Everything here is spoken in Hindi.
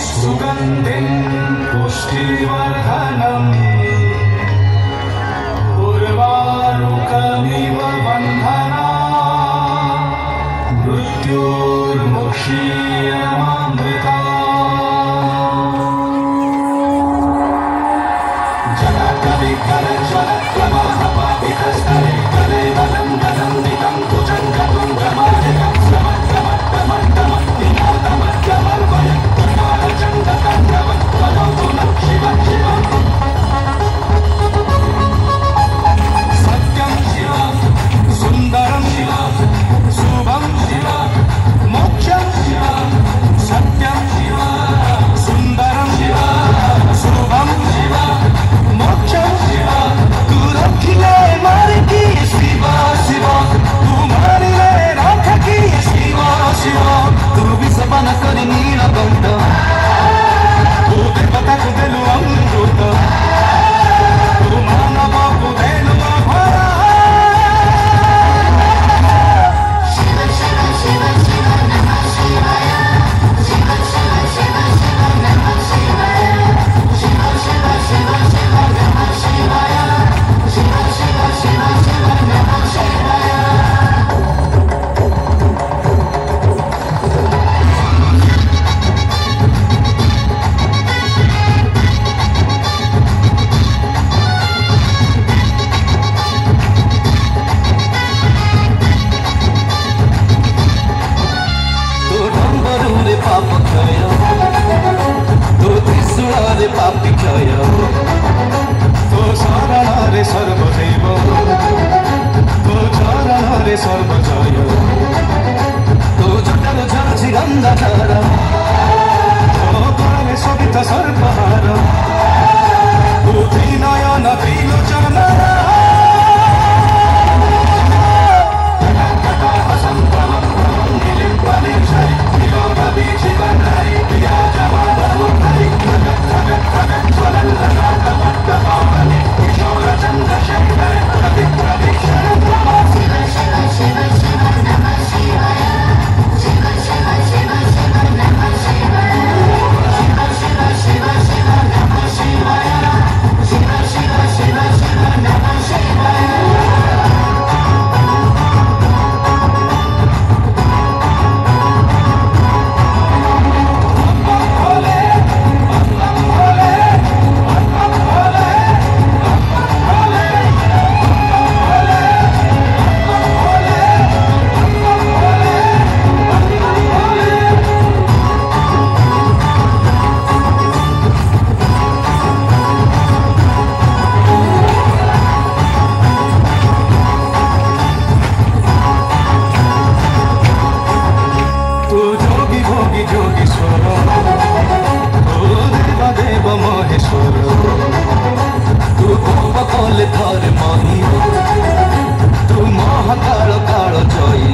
सुगन्धिं पुष्टिवर्धनम् उर्वारुकमिव बन्धना मृत्युर्मुक्षीयमामृता जलकविकलज्वलप्रवाहपापितस्तरे कलेवलं गदन्दितं भुजङ्गं गमालिकं समग्रमग्गमग्गमग्गमर्वयं चण्डताण्डवं वदन्तु नः शिवं शिवम् सत्यं शिवं सुन्दरं शिवं शुभं शिवं मोक्षं शिवं सत्यं शिवं सुन्दरं शिवं शुभं शिवं मोक्षं शिवं तू रखिले मारे की शिवा शिवा तू मारिले राख की शिवा शिवा तू विसपन करी नीलकंठ तू देवता को देलु अमृत तू मानव को देलु अभरा शिव शिव शिव शिव नमः शिवाय शिव शिव शिव शिव नमः शिवाय शिव शिव शिव शिव नमः शिवाय शिव शिव शिव शिव नमः शिवाय पाप क्षय तो त्रिशूल रे पापी क्षय तो शरण रे सर्वदेव तो चरण रे सर्वजय तो जटल झांसी गंगाधर तो काले शोभित सर्पहार तो त्रिनयन त्रिलोचन तू महाकाल काल जयी